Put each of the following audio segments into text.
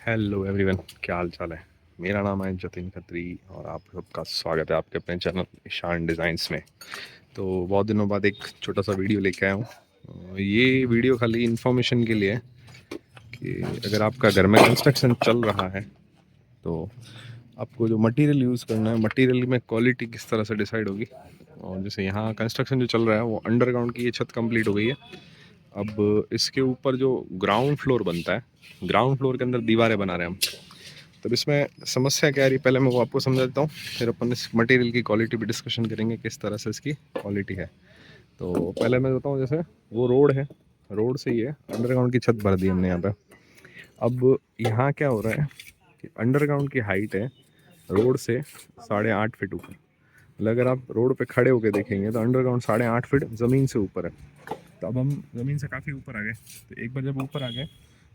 Hello everyone, क्या हाल चाल है। मेरा नाम है जतिन खत्री और आप सबका स्वागत है आपके अपने चैनल ईशान डिज़ाइंस में। तो बहुत दिनों बाद एक छोटा सा वीडियो लेके आया हूँ। ये वीडियो खाली इन्फॉर्मेशन के लिए है कि अगर आपका घर में कंस्ट्रक्शन चल रहा है तो आपको जो मटेरियल यूज़ करना है, मटेरियल में क्वालिटी किस तरह से डिसाइड होगी। और जैसे यहाँ कंस्ट्रक्शन जो चल रहा है वो अंडरग्राउंड की ये छत कंप्लीट हो गई है। अब इसके ऊपर जो ग्राउंड फ्लोर बनता है, ग्राउंड फ्लोर के अंदर दीवारें बना रहे हैं हम। तब इसमें समस्या क्या आ रही है, पहले मैं वो आपको समझा देता हूँ, फिर अपन इस मटेरियल की क्वालिटी भी डिस्कशन करेंगे किस तरह से इसकी क्वालिटी है। तो पहले मैं बताऊँ, जैसे वो रोड है, रोड से ही है अंडरग्राउंड की छत भर दी हमने यहाँ पे। अब यहाँ क्या हो रहा है कि अंडरग्राउंड की हाइट है रोड से 8.5 फीट ऊपर। मतलब अगर आप रोड पे खड़े होकर देखेंगे तो अंडरग्राउंड 8.5 फीट ज़मीन से ऊपर है। तो अब हम ज़मीन से काफ़ी ऊपर आ गए। तो एक बार जब ऊपर आ गए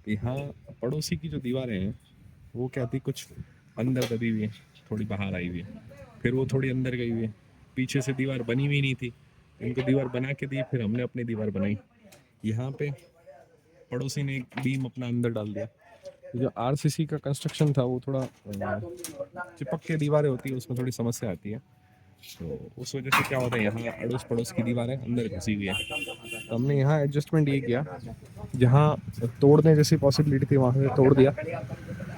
तो यहाँ पड़ोसी की जो दीवारें हैं वो क्या थी, कुछ अंदर दबी हुई है, थोड़ी बाहर आई हुई है, फिर वो थोड़ी अंदर गई हुई है। पीछे से दीवार बनी हुई नहीं थी, इनको दीवार बना के दी, फिर हमने अपनी दीवार बनाई। यहाँ पे पड़ोसी ने एक बीम अपना अंदर डाल दिया। तो जो आरसीसी का कंस्ट्रक्शन था वो थोड़ा चिपक के दीवारें होती है, उसमें थोड़ी समस्या आती है। तो उस वजह से क्या होता है, यहाँ अड़ोस पड़ोस की दीवारें अंदर घुसी हुई है। तो हमने यहाँ एडजस्टमेंट ये किया, जहाँ तोड़ने जैसी पॉसिबिलिटी थी वहाँ से तोड़ दिया,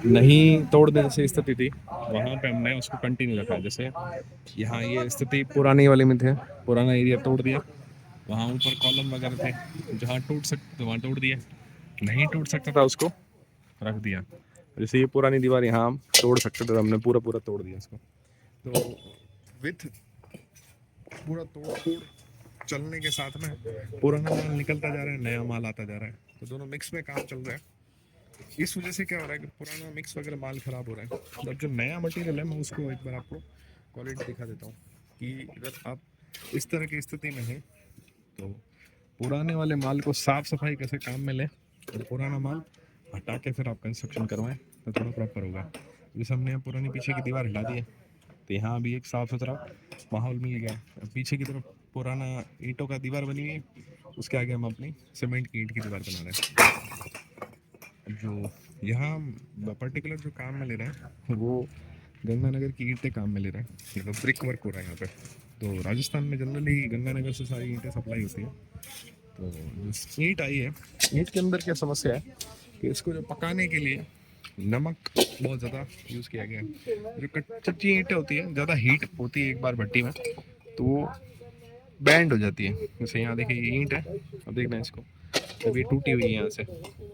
नहीं तोड़ने जैसी स्थिति थी वहाँ पे हमने उसको कंटिन्यू रखा। जैसे यहाँ ये स्थिति पुरानी वाले में थे, पुराना एरिया तोड़ दिया, वहाँ ऊपर कॉलम वगैरह थे, जहाँ टूट सकते थे वहाँ तोड़ दिया, नहीं टूट सकता था उसको रख दिया। जैसे ये पुरानी दीवार यहाँ हम तोड़ सकते थे, हमने पूरा पूरा तोड़ दिया इसको। तो विथ पूरा तोड़ फोड़ चलने के साथ में पुराना माल निकलता जा रहा है, नया माल आता जा रहा है, तो दोनों मिक्स में काम चल रहा है। इस वजह से क्या हो रहा है कि पुराना मिक्स वगैरह माल खराब हो रहा है। अब जो नया मटेरियल है मैं उसको एक बार आपको क्वालिटी दिखा देता हूँ कि अगर आप इस तरह की स्थिति में हैं तो पुराने वाले माल को साफ सफाई कैसे काम में लें और पुराना माल हटा के फिर आप कंस्ट्रक्शन करवाएं तो थोड़ा प्रॉपर होगा। जैसे हमने यहाँ पुरानी पीछे की दीवार हटा दी है तो यहाँ भी एक साफ सुथरा माहौल मिल गया है। पीछे की तरफ पुराना ईंटों का दीवार बनी हुई है, उसके आगे हम अपनी सीमेंट की ईंट की दीवार बना रहे हैं। जो यहाँ पर्टिकुलर जो काम में ले रहे हैं वो गंगानगर की ईंटें काम में ले रहे हैं, मतलब ब्रिक वर्क हो रहा है यहाँ पे। तो राजस्थान में जनरली गंगानगर से सारी ईंटें सप्लाई होती है। तो जो ईंट आई है, ईंट के अंदर क्या समस्या है कि इसको जो पकाने के लिए नमक बहुत ज़्यादा यूज़ किया गया है। जो कच्ची ईंटें होती है, ज़्यादा हीट होती है एक बार भट्टी में तो वो बैंड हो जाती है। जैसे यहाँ देखिए ये ईंट है, अब देखना इसको, जब ये टूटी हुई है यहाँ से,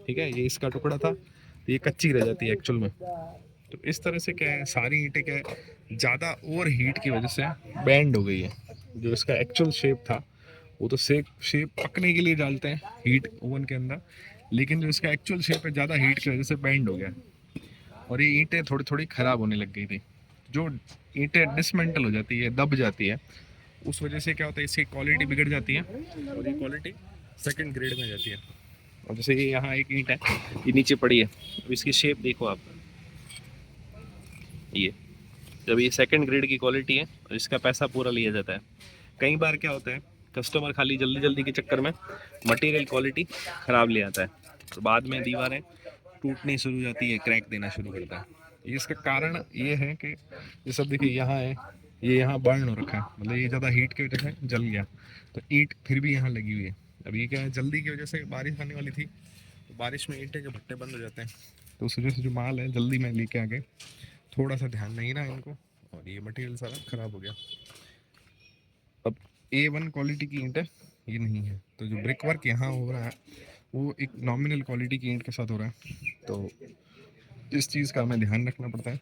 ठीक है, ये इसका टुकड़ा था तो ये कच्ची रह जाती है एक्चुअल में। तो इस तरह से क्या है, सारी ईंटें क्या है, ज़्यादा ओवर हीट की वजह से बैंड हो गई है। जो इसका एक्चुअल शेप था वो तो शेप पकने के लिए डालते हैं हीट ओवन के अंदर, लेकिन जो इसका एक्चुअल शेप है ज़्यादा हीट की वजह से बैंड हो गया और ये ईंटें थोड़ी थोड़ी ख़राब होने लग गई थी। जो ईंटें डिसमेंटल हो जाती है, दब जाती है, उस वजह से क्या होता है, इसकी क्वालिटी बिगड़ जाती है और ये क्वालिटी सेकंड ग्रेड में जाती है। और जैसे ये यहाँ एक ईंट है, ये नीचे पड़ी है, अब इसकी शेप देखो आप, ये जब ये सेकंड ग्रेड की क्वालिटी है और इसका पैसा पूरा लिया जाता है। कई बार क्या होता है, कस्टमर खाली जल्दी जल्दी के चक्कर में मटेरियल क्वालिटी ख़राब ले आता है तो बाद में दीवारें टूटनी शुरू हो जाती है, क्रैक देना शुरू करता है। इसका कारण ये है कि ये सब देखिए यहाँ है, ये यहाँ बर्न हो रखा है, मतलब ये ज़्यादा हीट की वजह से जल गया, तो ईंट फिर भी यहाँ लगी हुई है। अब ये क्या है, जल्दी की वजह से बारिश आने वाली थी तो बारिश में ईंटें के भट्टे बंद हो जाते हैं, तो उस वजह से जो माल है जल्दी में लेके आ गए, थोड़ा सा ध्यान नहीं रहा इनको और ये मटेरियल सारा ख़राब हो गया। अब A1 क्वालिटी की ईंट है, ये नहीं है। तो जो ब्रिक वर्क यहाँ हो रहा है वो एक नॉमिनल क्वालिटी की ईंट के साथ हो रहा है। तो इस चीज़ का हमें ध्यान रखना पड़ता है।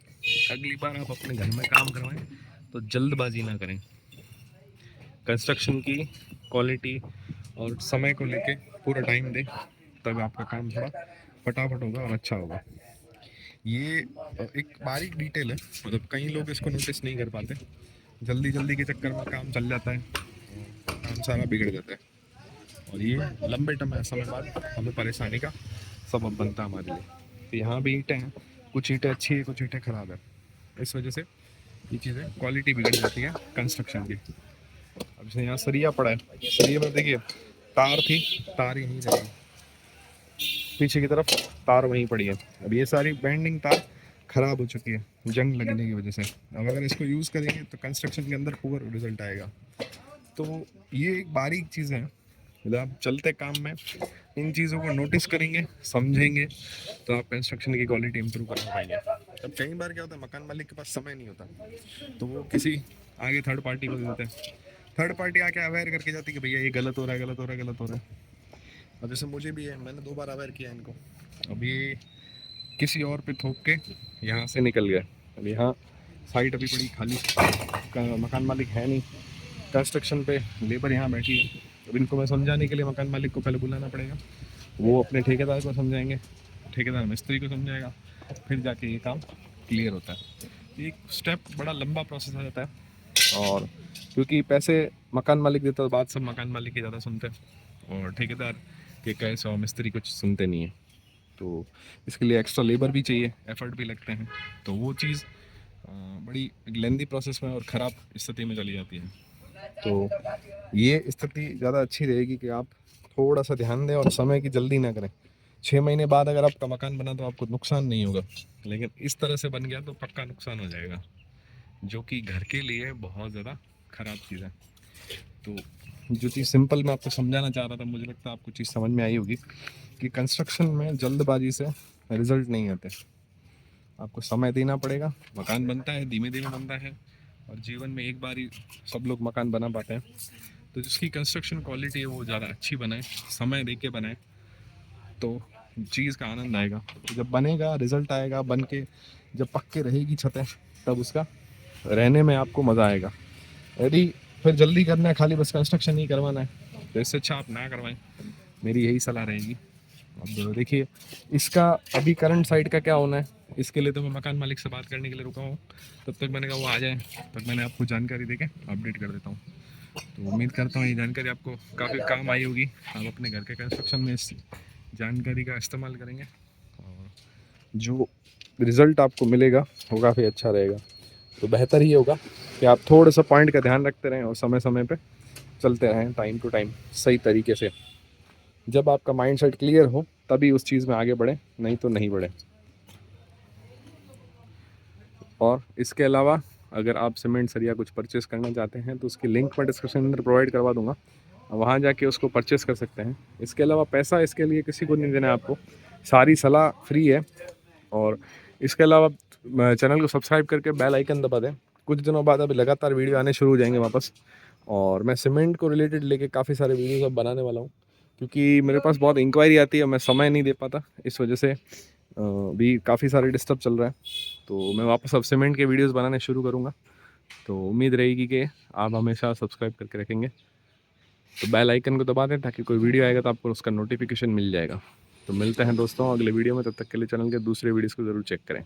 अगली बार आप अपने घर में काम करवाएं तो जल्दबाजी ना करें, कंस्ट्रक्शन की क्वालिटी और समय को लेके पूरा टाइम दें, तब आपका काम थोड़ा फटाफट होगा और अच्छा होगा। ये एक बारीक डिटेल है, मतलब कई लोग इसको नोटिस नहीं कर पाते, जल्दी जल्दी के चक्कर में काम चल जाता है, काम सारा बिगड़ जाता है और ये लंबे समय बाद हमें परेशानी का सबब बनता है हमारे लिए। तो यहाँ भी ईंटें हैं, कुछ ईंटें अच्छी है, कुछ ईंटें खराब है, इस वजह से ये चीज़ें क्वालिटी बिगड़ जाती है कंस्ट्रक्शन की। अब जैसे यहाँ सरिया पड़ा है, सरिया में देखिए तार थी, तार ही नहीं रही, पीछे की तरफ तार वहीं पड़ी है। अब ये सारी बेंडिंग तार ख़राब हो चुकी है जंग लगने की वजह से। अब अगर इसको यूज़ करेंगे तो कंस्ट्रक्शन के अंदर पुअर रिजल्ट आएगा। तो ये एक बारीक चीज़ है, मतलब आप चलते काम में इन चीज़ों को नोटिस करेंगे, समझेंगे, तो आप कंस्ट्रक्शन की क्वालिटी इंप्रूव कर पाएंगे। अब कई बार क्या होता है, मकान मालिक के पास समय नहीं होता, तो वो किसी आगे थर्ड पार्टी को देते हैं। थर्ड पार्टी आके अवेयर करके जाती है कि भैया ये गलत हो रहा है, गलत हो रहा है, गलत हो रहा है। अब जैसे मुझे भी है, मैंने 2 बार अवेयर किया इनको। अब ये किसी और पे थोप के यहाँ से निकल गए। अब यहाँ साइट अभी पड़ी खाली, मकान मालिक है नहीं, कंस्ट्रक्शन पे लेबर यहाँ बैठी है। अब इनको मैं समझाने के लिए मकान मालिक को पहले बुलाना पड़ेगा, वो अपने ठेकेदार को समझाएंगे, ठेकेदार मिस्त्री को समझाएगा, फिर जाके ये काम क्लियर होता है। एक स्टेप बड़ा लंबा प्रोसेस आ जाता है, और क्योंकि पैसे मकान मालिक देता है, बात सब मकान मालिक की ज़्यादा सुनते हैं और ठेकेदार के कैसे और मिस्त्री कुछ सुनते नहीं हैं। तो इसके लिए एक्स्ट्रा लेबर भी चाहिए, एफर्ट भी लगते हैं, तो वो चीज़ बड़ी लेंदी प्रोसेस में और ख़राब स्थिति में चली जाती है। तो ये स्थिति ज़्यादा अच्छी रहेगी कि आप थोड़ा सा ध्यान दें और समय की जल्दी ना करें। 6 महीने बाद अगर आपका मकान बना तो आपको नुकसान नहीं होगा, लेकिन इस तरह से बन गया तो पक्का नुकसान हो जाएगा, जो कि घर के लिए बहुत ज़्यादा ख़राब चीज़ है। तो जो चीज़ सिंपल मैं आपको समझाना चाह रहा था, मुझे लगता है आपको चीज़ समझ में आई होगी कि कंस्ट्रक्शन में जल्दबाजी से रिजल्ट नहीं आते। आपको समय देना पड़ेगा। मकान बनता है, धीमे धीमे बनता है, और जीवन में एक बार ही सब लोग मकान बना पाते हैं। तो जिसकी कंस्ट्रक्शन क्वालिटी है वो ज़्यादा अच्छी बनाए, समय दे के बनाए, तो चीज़ का आनंद आएगा। तो जब बनेगा, रिजल्ट आएगा, बन के जब पक्के रहेगी छतें, तब उसका रहने में आपको मज़ा आएगा। यदि फिर जल्दी करना है, खाली बस कंस्ट्रक्शन ही करवाना है, तो इससे अच्छा आप ना करवाएं, मेरी यही सलाह रहेगी। अब देखिए इसका अभी करंट साइड का क्या होना है, इसके लिए तो मैं मकान मालिक से बात करने के लिए रुका हूँ। तब तक मैंने कहा वो आ जाए, तब मैंने आपको जानकारी देके अपडेट कर देता हूँ। तो उम्मीद करता हूँ ये जानकारी आपको काफ़ी काम आई होगी। आप अपने घर के कंस्ट्रक्शन में इस जानकारी का इस्तेमाल करेंगे और जो रिज़ल्ट आपको मिलेगा वो काफ़ी अच्छा रहेगा। तो बेहतर ये होगा कि आप थोड़ा सा पॉइंट का ध्यान रखते रहें और समय समय पे चलते रहें, टाइम टू टाइम सही तरीके से। जब आपका माइंड सेट क्लियर हो तभी उस चीज़ में आगे बढ़े, नहीं तो नहीं बढ़े। और इसके अलावा अगर आप सीमेंट सरिया कुछ परचेस करना चाहते हैं तो उसकी लिंक मैं डिस्क्रिप्शन में अंदर प्रोवाइड करवा दूंगा, वहाँ जाके उसको परचेस कर सकते हैं। इसके अलावा पैसा इसके लिए किसी को नहीं देना है आपको, सारी सलाह फ्री है। और इसके अलावा चैनल को सब्सक्राइब करके बेल आइकन दबा दें। कुछ दिनों बाद अभी लगातार वीडियो आने शुरू हो जाएंगे वापस, और मैं सीमेंट को रिलेटेड लेके काफ़ी सारे वीडियोस अब बनाने वाला हूँ, क्योंकि मेरे पास बहुत इंक्वायरी आती है, मैं समय नहीं दे पाता, इस वजह से भी काफ़ी सारे डिस्टर्ब चल रहा है। तो मैं वापस अब सीमेंट के वीडियोस बनाने शुरू करूँगा, तो उम्मीद रहेगी कि आप हमेशा सब्सक्राइब करके रखेंगे। तो बेल आइकन को दबा दें ताकि कोई वीडियो आएगा तो आपको उसका नोटिफिकेशन मिल जाएगा। तो मिलते हैं दोस्तों अगले वीडियो में, तब तक के लिए चैनल के दूसरे वीडियोस को ज़रूर चेक करें।